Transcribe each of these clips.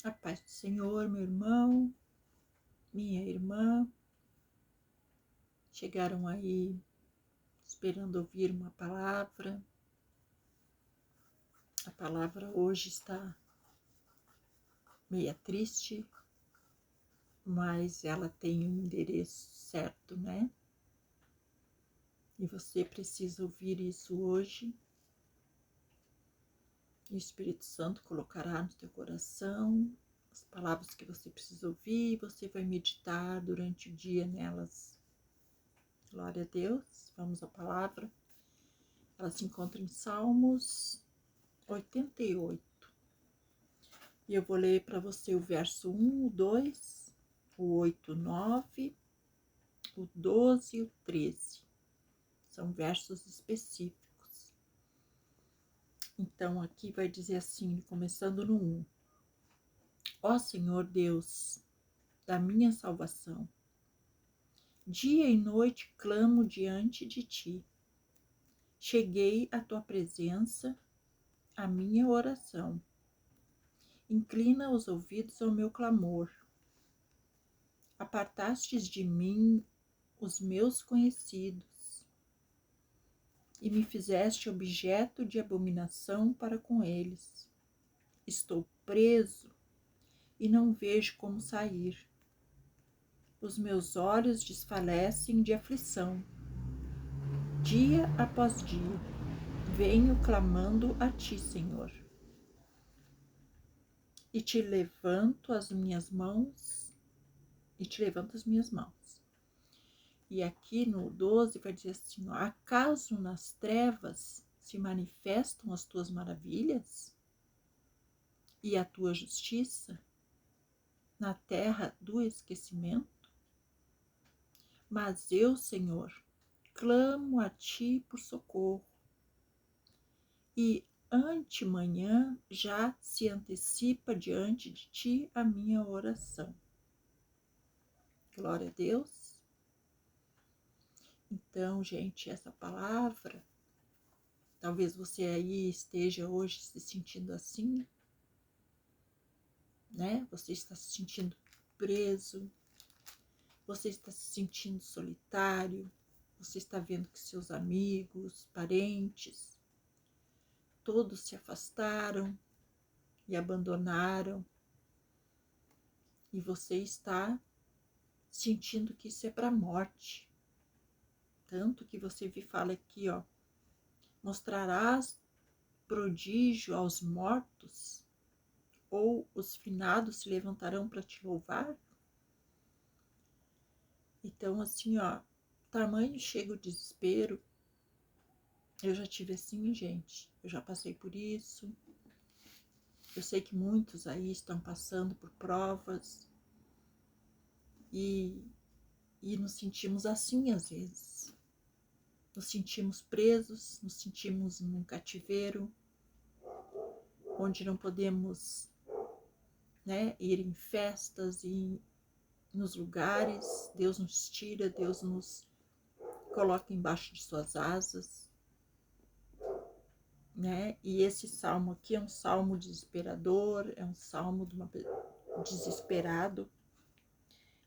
A paz do Senhor, meu irmão, minha irmã, chegaram aí esperando ouvir uma palavra. A palavra hoje está meia triste, mas ela tem um endereço certo, né? E você precisa ouvir isso hoje. E o Espírito Santo colocará no teu coração as palavras que você precisa ouvir e você vai meditar durante o dia nelas. Glória a Deus. Vamos à palavra. Ela se encontra em Salmos 88. E eu vou ler para você o verso 1, o 2, o 8, o 9, o 12 e o 13. São versos específicos. Então aqui vai dizer assim, começando no 1. Ó Senhor Deus da minha salvação, dia e noite clamo diante de ti. Cheguei à tua presença, a minha oração. Inclina os ouvidos ao meu clamor. Apartastes de mim os meus conhecidos e me fizeste objeto de abominação para com eles. Estou preso e não vejo como sair. Os meus olhos desfalecem de aflição. Dia após dia, venho clamando a ti, Senhor. E te levanto as minhas mãos. E aqui no 12 vai dizer assim, ó, acaso nas trevas se manifestam as tuas maravilhas e a tua justiça na terra do esquecimento? Mas eu, Senhor, clamo a ti por socorro e antemanhã já se antecipa diante de ti a minha oração. Glória a Deus. Então, gente, essa palavra, talvez você aí esteja hoje se sentindo assim, né? Você está se sentindo preso, você está se sentindo solitário, você está vendo que seus amigos, parentes, todos se afastaram e abandonaram, e você está sentindo que isso é para a morte. Tanto que você fala aqui, ó, mostrarás prodígio aos mortos, ou os finados se levantarão para te louvar? Então, assim, ó, tamanho chega o desespero. Eu já tive assim, gente, eu já passei por isso. Eu sei que muitos aí estão passando por provas e nos sentimos assim às vezes. Nos sentimos presos, nos sentimos num cativeiro, onde não podemos, né, ir em festas e nos lugares. Deus nos tira, Deus nos coloca embaixo de suas asas, né? E esse salmo aqui é um salmo desesperador, é um salmo de uma desesperado,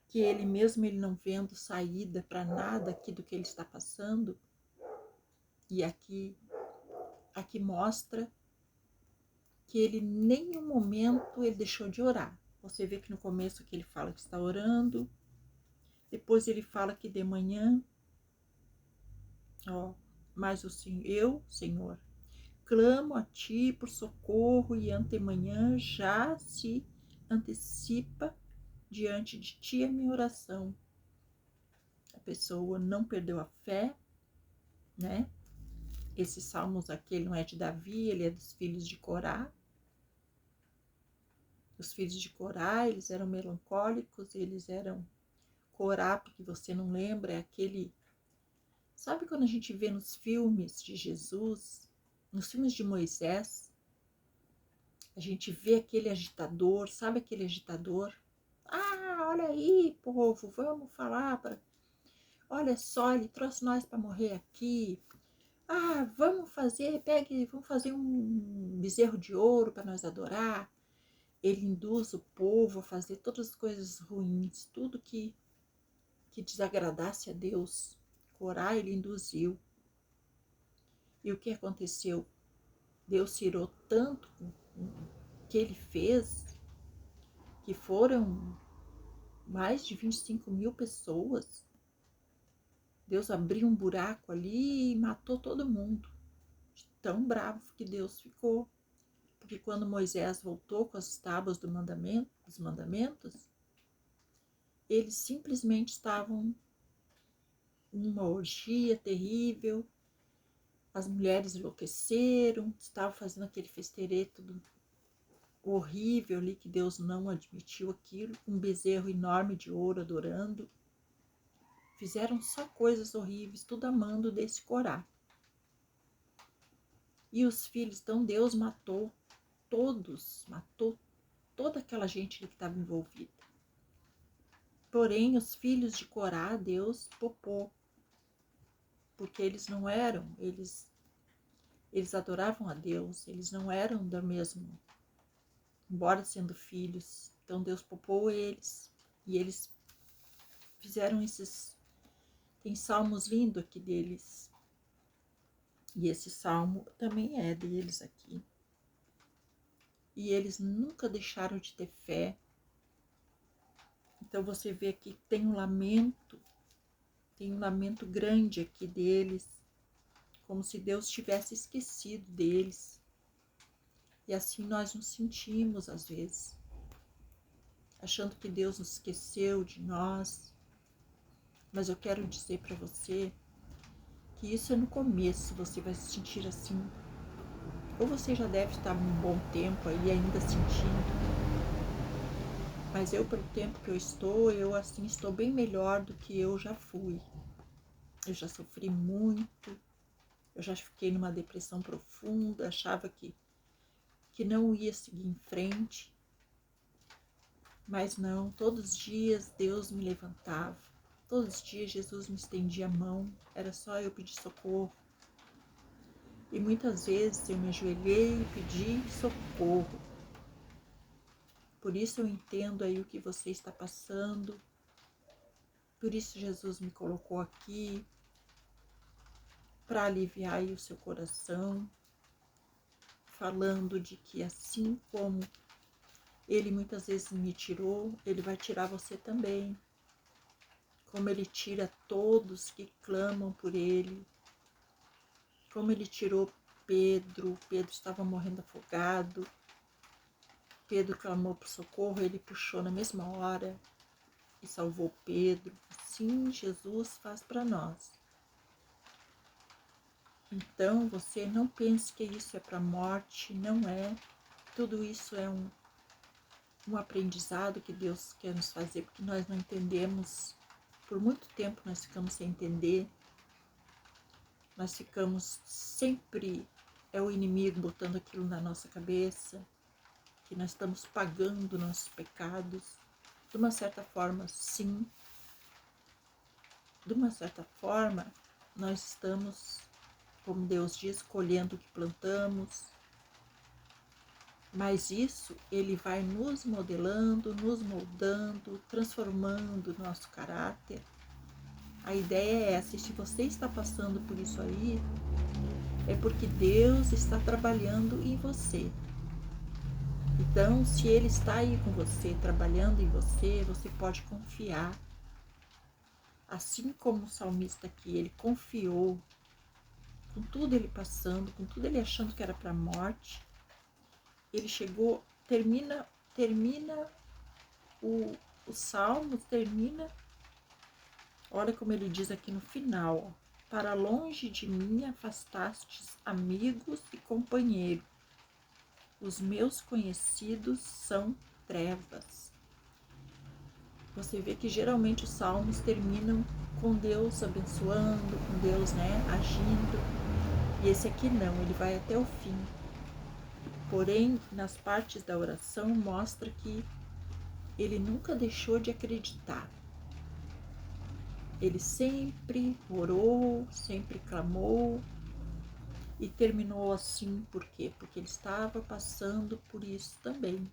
que ele mesmo ele não vendo saída para nada aqui do que ele está passando, e aqui mostra que ele nem um momento ele deixou de orar. Você vê que no começo que ele fala que está orando, depois ele fala que de manhã, ó, mas eu, Senhor, clamo a ti por socorro e antemanhã já se antecipa diante de ti a minha oração. A pessoa não perdeu a fé, né? Esses salmos aqui, ele não é de Davi, ele é dos filhos de Corá. Os filhos de Corá, eles eram melancólicos, eles eram... Corá, porque você não lembra, é aquele... Sabe quando a gente vê nos filmes de Jesus, nos filmes de Moisés, a gente vê aquele agitador, sabe aquele agitador? Ah, olha aí, povo, vamos falar. Olha só, ele trouxe nós para morrer aqui. Ah, vamos fazer um bezerro de ouro para nós adorar. ele induz o povo a fazer todas as coisas ruins, tudo que desagradasse a Deus. Corá ele induziu. E o que aconteceu? Deus tirou tanto que ele fez, que foram mais de 25.000 pessoas. Deus abriu um buraco ali e matou todo mundo. Tão bravo que Deus ficou. Porque quando Moisés voltou com as tábuas dos mandamentos, eles simplesmente estavam numa orgia terrível, as mulheres enlouqueceram, estavam fazendo aquele festeirê horrível ali, que Deus não admitiu aquilo, um bezerro enorme de ouro adorando. Fizeram só coisas horríveis, tudo amando desse Corá. E os filhos, então Deus matou toda aquela gente que estava envolvida. Porém, os filhos de Corá, Deus poupou, porque eles não eram, eles adoravam a Deus, eles não eram da mesma, embora sendo filhos. Então Deus poupou eles, e eles fizeram esses. Tem salmos lindos aqui deles, e esse salmo também é deles aqui. E eles nunca deixaram de ter fé. Então você vê aqui que tem um lamento grande aqui deles, como se Deus tivesse esquecido deles. E assim nós nos sentimos às vezes, achando que Deus nos esqueceu de nós. Mas eu quero dizer para você que isso é no começo, você vai se sentir assim. Ou você já deve estar um bom tempo aí ainda sentindo. Mas eu, pelo tempo que eu assim estou bem melhor do que eu já fui. Eu já sofri muito, eu já fiquei numa depressão profunda, achava que não ia seguir em frente. Mas não, todos os dias Deus me levantava, todos os dias Jesus me estendia a mão, era só eu pedir socorro. E muitas vezes eu me ajoelhei e pedi socorro. Por isso eu entendo aí o que você está passando, por isso Jesus me colocou aqui, para aliviar aí o seu coração, falando de que assim como Ele muitas vezes me tirou, Ele vai tirar você também. Como Ele tira todos que clamam por Ele. Como Ele tirou Pedro. Pedro estava morrendo afogado. Pedro clamou por socorro, Ele puxou na mesma hora e salvou Pedro. Assim Jesus faz para nós. Então você não pense que isso é para a morte, não é. Tudo isso é um aprendizado que Deus quer nos fazer, porque nós não entendemos. Por muito tempo nós ficamos sem entender. Nós ficamos sempre, é o inimigo botando aquilo na nossa cabeça, que nós estamos pagando nossos pecados. De uma certa forma, sim. De uma certa forma, nós estamos, como Deus diz, colhendo o que plantamos. Mas isso, Ele vai nos modelando, nos moldando, transformando o nosso caráter. A ideia é essa, e se você está passando por isso aí, é porque Deus está trabalhando em você. Então, se Ele está aí com você, trabalhando em você, você pode confiar. Assim como o salmista aqui, ele confiou, com tudo ele passando, com tudo ele achando que era para a morte, ele chegou, termina o salmo, olha como ele diz aqui no final, ó, para longe de mim afastastes amigos e companheiros, os meus conhecidos são trevas. Você vê que geralmente os salmos terminam com Deus abençoando, com Deus, agindo, e esse aqui não, ele vai até o fim. Porém, nas partes da oração mostra que ele nunca deixou de acreditar. Ele sempre orou, sempre clamou e terminou assim. Por quê? Porque ele estava passando por isso também.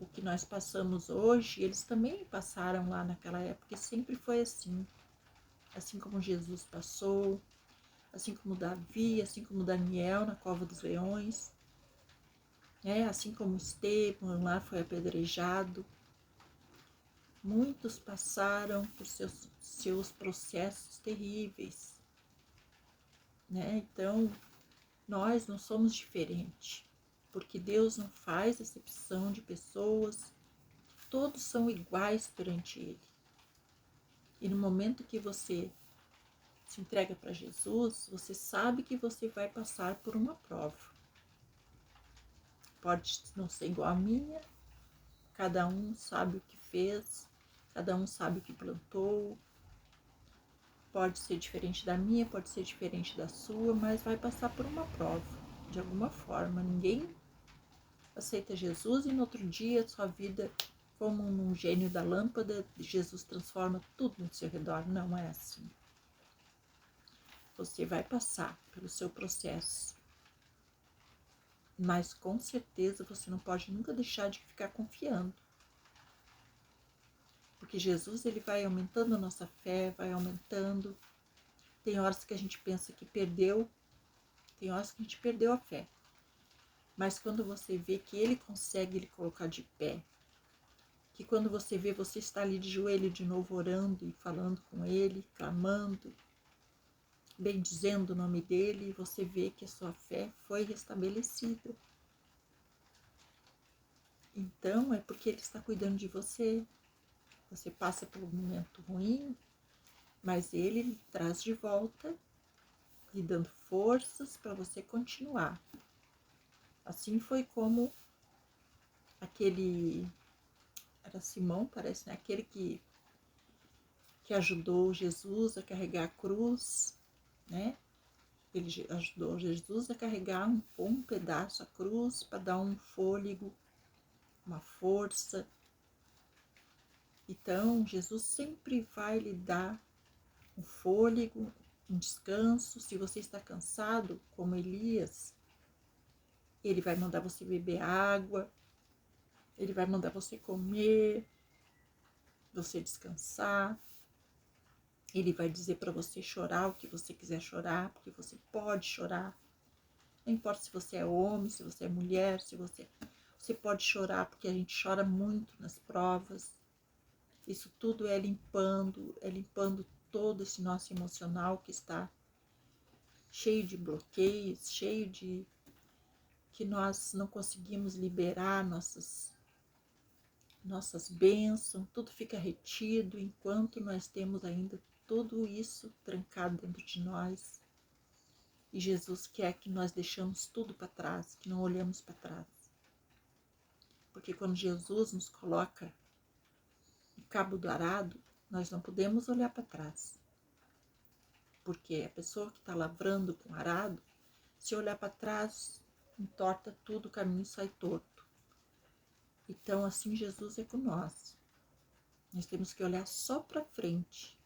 o que nós passamos hoje, eles também passaram lá naquela época, e sempre foi assim. Assim como Jesus passou, assim como Davi, assim como Daniel na cova dos leões, assim como Estevão lá foi apedrejado. Muitos passaram por seus processos terríveis, Então, nós não somos diferentes, porque Deus não faz acepção de pessoas, todos são iguais perante Ele. E no momento que você se entrega para Jesus, você sabe que você vai passar por uma prova. Pode não ser igual a minha, cada um sabe o que fez, cada um sabe o que plantou, pode ser diferente da minha, pode ser diferente da sua, mas vai passar por uma prova, de alguma forma. Ninguém aceita Jesus e no outro dia sua vida, como um gênio da lâmpada, Jesus transforma tudo no seu redor. Não é assim. Você vai passar pelo seu processo, mas com certeza você não pode nunca deixar de ficar confiando. Porque Jesus, ele vai aumentando a nossa fé, vai aumentando. Tem horas que a gente pensa que perdeu, tem horas que a gente perdeu a fé. Mas quando você vê que ele consegue lhe colocar de pé, que quando você vê você está ali de joelho de novo orando e falando com ele, clamando, bendizendo o nome dele, você vê que a sua fé foi restabelecida. Então é porque ele está cuidando de você. Você passa por um momento ruim, mas ele lhe traz de volta, lhe dando forças para você continuar. Assim foi como aquele, era Simão, parece, Aquele que ajudou Jesus a carregar a cruz, Ele ajudou Jesus a carregar um pedaço a cruz para dar um fôlego, uma força. Então, Jesus sempre vai lhe dar um fôlego, um descanso. Se você está cansado, como Elias, ele vai mandar você beber água, ele vai mandar você comer, você descansar. Ele vai dizer para você chorar o que você quiser chorar, porque você pode chorar. Não importa se você é homem, se você é mulher, se você pode chorar, porque a gente chora muito nas provas. Isso tudo é limpando todo esse nosso emocional que está cheio de bloqueios, cheio de que nós não conseguimos liberar nossas bênçãos, tudo fica retido enquanto nós temos ainda tudo isso trancado dentro de nós. E Jesus quer que nós deixamos tudo para trás, que não olhamos para trás. Porque quando Jesus nos coloca no cabo do arado, nós não podemos olhar para trás. Porque a pessoa que está lavrando com arado, se olhar para trás, entorta tudo, o caminho sai torto. Então, assim Jesus é com nós. Nós temos que olhar só para frente.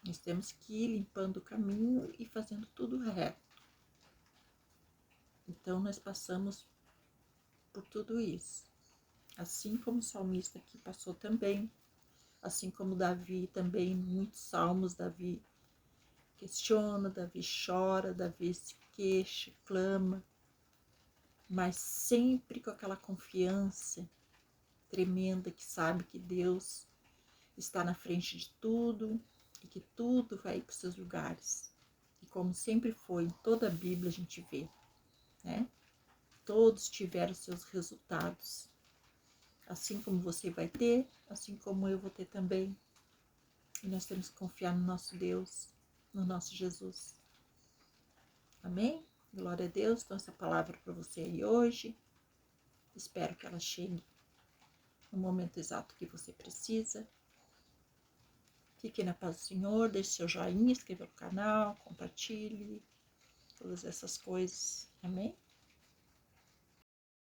Nós temos que ir limpando o caminho e fazendo tudo reto. Então, nós passamos por tudo isso. Assim como o salmista aqui passou também, assim como Davi também, muitos salmos, Davi questiona, Davi chora, Davi se queixa, clama, mas sempre com aquela confiança tremenda que sabe que Deus está na frente de tudo e que tudo vai para os seus lugares. E como sempre foi, em toda a Bíblia a gente vê, Todos tiveram seus resultados. Assim como você vai ter, assim como eu vou ter também. E nós temos que confiar no nosso Deus, no nosso Jesus. Amém? Glória a Deus. Então, essa palavra para você aí hoje. Espero que ela chegue no momento exato que você precisa. Fique na paz do Senhor. Deixe seu joinha, inscreva no canal, compartilhe. Todas essas coisas. Amém?